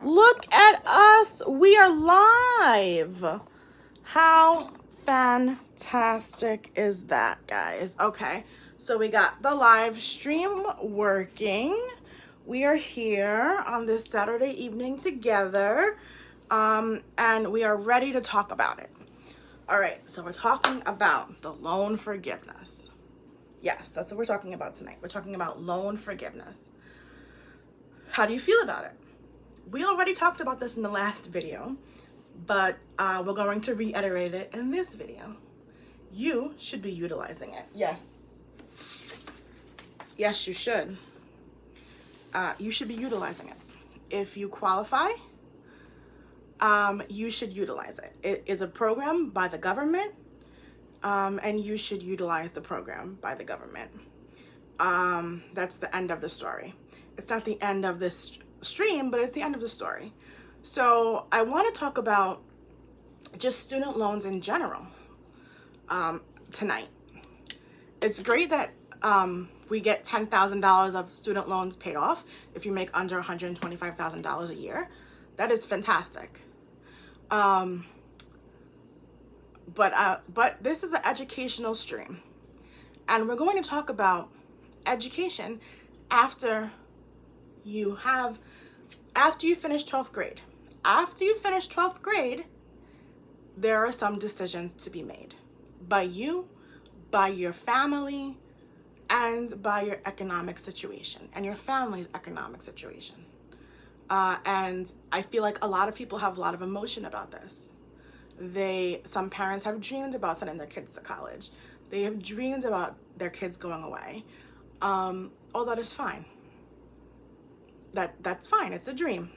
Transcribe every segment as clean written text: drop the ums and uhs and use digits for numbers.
Look at us. We are live. How fantastic is that, guys? Okay, so we got the live stream working. We are here on this Saturday evening together, and we are ready to talk about it. All right, so we're talking about the loan forgiveness. Yes, that's what we're talking about tonight. We're talking about loan forgiveness. How do you feel about it? We already talked about this in the last video, but we're going to reiterate it in this video. You should be utilizing it. Yes. Yes, you should. You should be utilizing it. If you qualify, you should utilize it. It is a program by the government, and you should utilize the program by the government. That's the end of the story. It's not the end of this stream, but it's the end of the story. So I want to talk about just student loans in general tonight. It's great that we get $10,000 of student loans paid off if you make under $125,000 a year. That is fantastic. But this is an educational stream, and we're going to talk about education after you finish 12th grade. After you finish 12th grade, there are some decisions to be made by you, by your family, and by your economic situation and your family's economic situation. And I feel like a lot of people have a lot of emotion about this. Some parents have dreamed about sending their kids to college. They have dreamed about their kids going away. All that is fine. That's fine. It's a dream.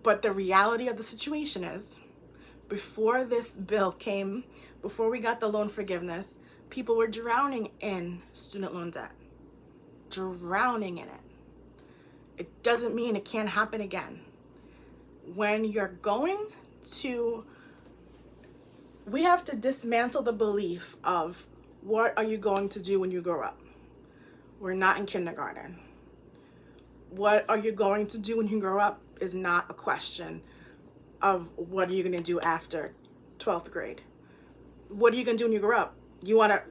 But the reality of the situation is, before this bill came, before we got the loan forgiveness, people were drowning in student loan debt. Drowning in it. It doesn't mean it can't happen again. When you're going to, we have to dismantle the belief of what are you going to do when you grow up. We're not in kindergarten. What are you going to do when you grow up is not a question of what are you going to do after 12th grade. What are you going to do when you grow up? You want to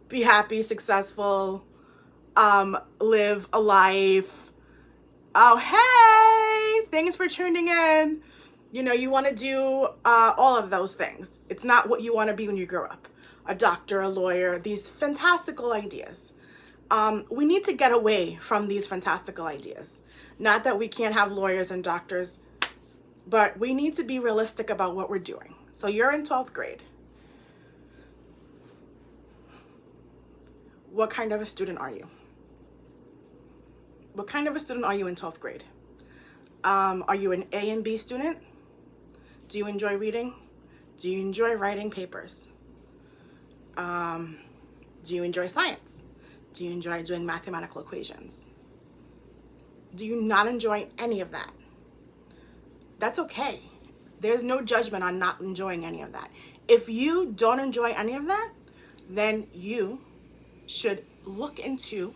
be happy, successful, live a life. Oh, hey, thanks for tuning in. You know, you want to do all of those things. It's not what you want to be when you grow up. A doctor, a lawyer, these fantastical ideas. We need to get away from these fantastical ideas. Not that we can't have lawyers and doctors, but we need to be realistic about what we're doing. So you're in 12th grade. What kind of a student are you? What kind of a student are you in 12th grade? Are you an A and B student? Do you enjoy reading? Do you enjoy writing papers? Do you enjoy science? Do you enjoy doing mathematical equations? Do you not enjoy any of that? That's okay. There's no judgment on not enjoying any of that. If you don't enjoy any of that, then you should look into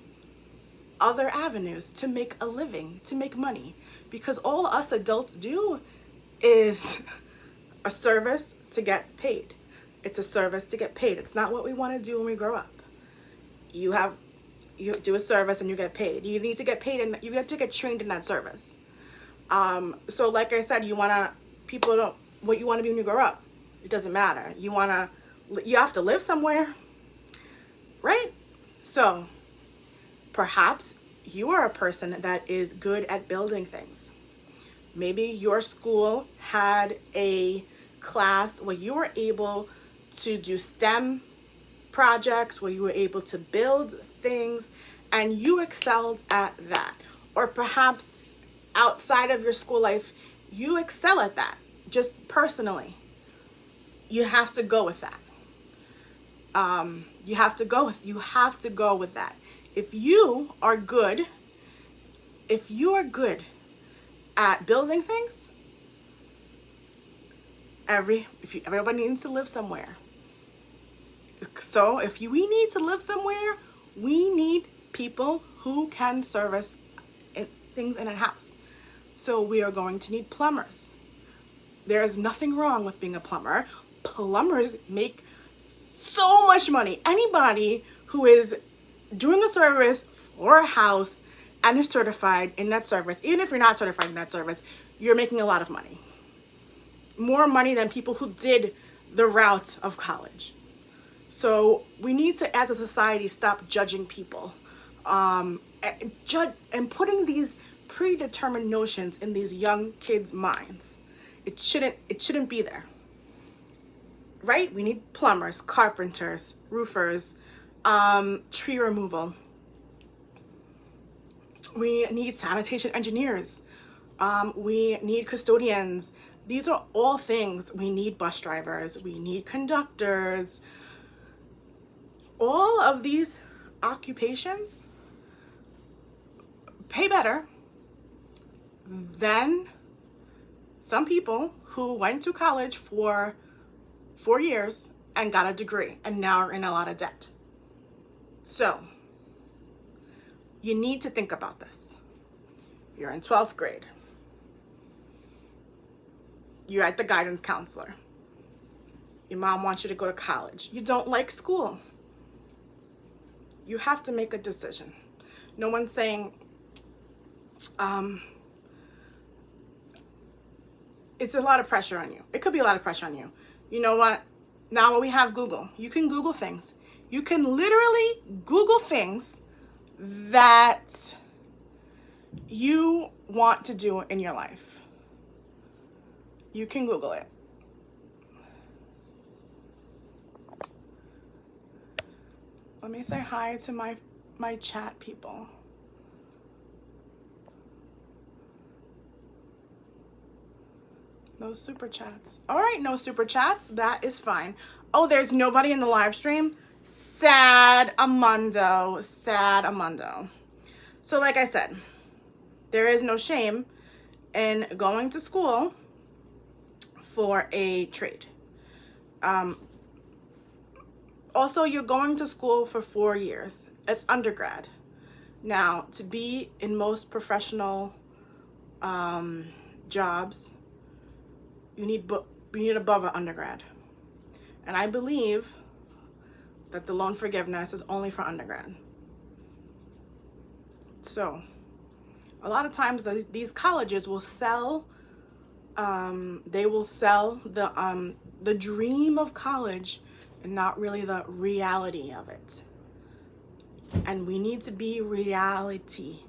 other avenues to make a living, to make money. Because all us adults do is a service to get paid. It's a service to get paid. It's not what we want to do when we grow up. You do a service and you get paid. You need to get paid, and you have to get trained in that service. So like I said, what you want to be when you grow up. It doesn't matter. You have to live somewhere, right? So perhaps you are a person that is good at building things. Maybe your school had a class where you were able to do STEM projects, where you were able to build things, and you excelled at that. Or perhaps outside of your school life, you excel at that, just personally. You have to go with that. You have to go with that. If you are good at building things, everybody needs to live somewhere. So we need to live somewhere, we need people who can service things in a house. So we are going to need plumbers. There is nothing wrong with being a plumber. Plumbers make so much money. Anybody who is doing a service for a house and is certified in that service, even if you're not certified in that service, you're making a lot of money. More money than people who did the route of college. So we need to, as a society, stop judging people, and putting these predetermined notions in these young kids' minds. It shouldn't be there. Right? We need plumbers, carpenters, roofers, tree removal. We need sanitation engineers. We need custodians. These are all things. We need bus drivers. We need conductors. All of these occupations pay better than some people who went to college for 4 years and got a degree and now are in a lot of debt. So you need to think about this. You're in 12th grade. You're at the guidance counselor. Your mom wants you to go to college. You don't like school. You have to make a decision. No one's saying, it's a lot of pressure on you. It could be a lot of pressure on you. You know what? Now we have Google. You can Google things. You can literally Google things that you want to do in your life. You can Google it. Let me say hi to my chat people. No super chats. All right, no super chats. That is fine. Oh, there's nobody in the live stream? Sad Amundo. Sad Amundo. So like I said, there is no shame in going to school for a trade. Also, you're going to school for 4 years. It's undergrad. Now, to be in most professional jobs, you need above an undergrad. And I believe that the loan forgiveness is only for undergrad. So, a lot of times these colleges will sell, they will sell the dream of college and not really the reality of it. And we need to be reality.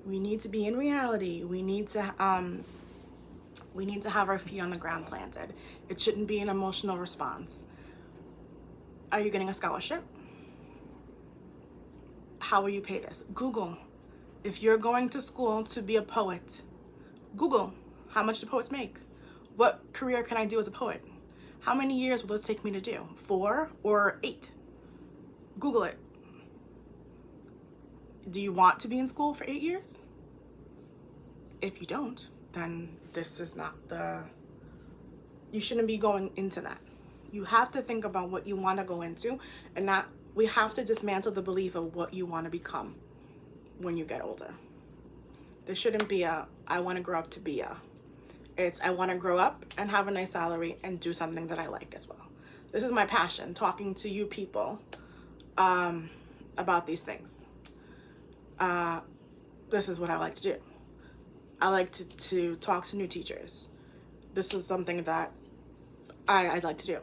We need to be in reality. We need to have our feet on the ground planted. It shouldn't be an emotional response. Are you getting a scholarship? How will you pay this? Google. If you're going to school to be a poet, Google how much do poets make? What career can I do as a poet? How many years will this take me to do? 4 or 8? Google it. Do you want to be in school for 8 years? If you don't, then this is not you shouldn't be going into that. You have to think about what you want to go into, and we have to dismantle the belief of what you want to become when you get older. There shouldn't be I want to grow up to be it's I want to grow up and have a nice salary and do something that I like as well. This is my passion, talking to you people about these things. This is what I like to do. I like to talk to new teachers. This is something that I'd like to do.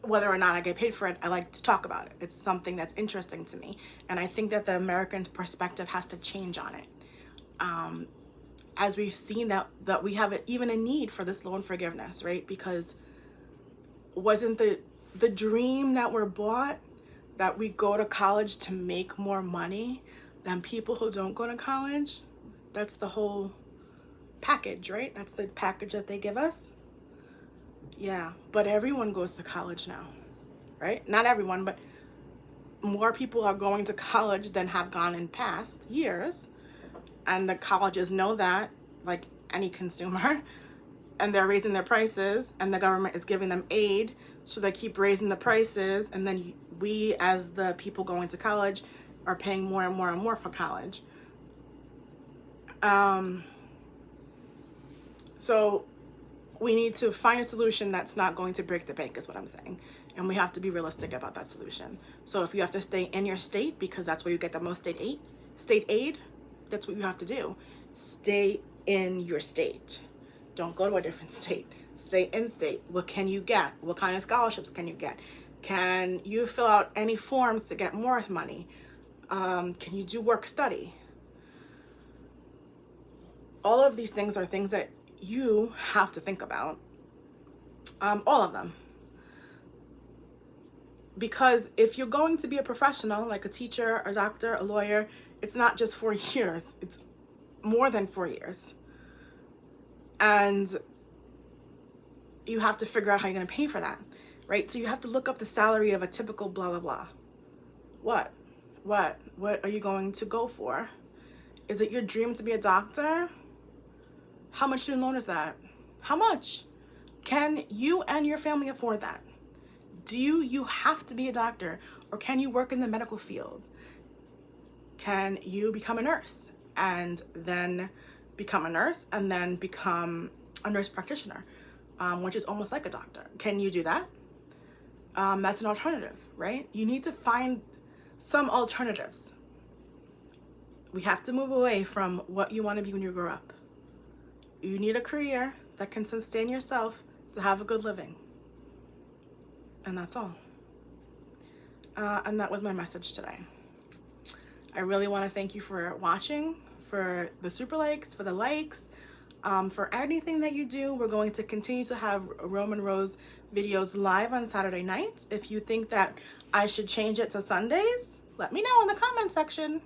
Whether or not I get paid for it, I like to talk about it. It's something that's interesting to me. And I think that the American perspective has to change on it. As we've seen that we have even a need for this loan forgiveness, right? Because wasn't the dream that we're bought that we go to college to make more money than people who don't go to college? That's the whole package, right? That's the package that they give us. Yeah, but everyone goes to college now, right? Not everyone, but more people are going to college than have gone in past years. And the colleges know that, like any consumer, and they're raising their prices, and the government is giving them aid, so they keep raising the prices, and then we, as the people going to college, are paying more and more and more for college. So we need to find a solution that's not going to break the bank, is what I'm saying. And we have to be realistic about that solution. So if you have to stay in your state because that's where you get the most state aid, that's what you have to do. Stay in your state. Don't go to a different state. Stay in state. What can you get? What kind of scholarships can you get? Can you fill out any forms to get more money? Can you do work study? All of these things are things that you have to think about. All of them. Because if you're going to be a professional, like a teacher, a doctor, a lawyer, it's not just 4 years. It's more than 4 years. And you have to figure out how you're going to pay for that, right? So you have to look up the salary of a typical blah, blah, blah. What are you going to go for? Is it your dream to be a doctor? How much student loan is that? How much? Can you and your family afford that? Do you have to be a doctor, or can you work in the medical field? Can you become a nurse and then become a nurse and then become a nurse practitioner, which is almost like a doctor? Can you do that? That's an alternative, right? You need to find some alternatives. We have to move away from what you want to be when you grow up. You need a career that can sustain yourself to have a good living. And that's all. And that was my message today. I really want to thank you for watching, for the super likes, for the likes, for anything that you do. We're going to continue to have Roman Rose videos live on Saturday nights. If you think that I should change it to Sundays, let me know in the comment section.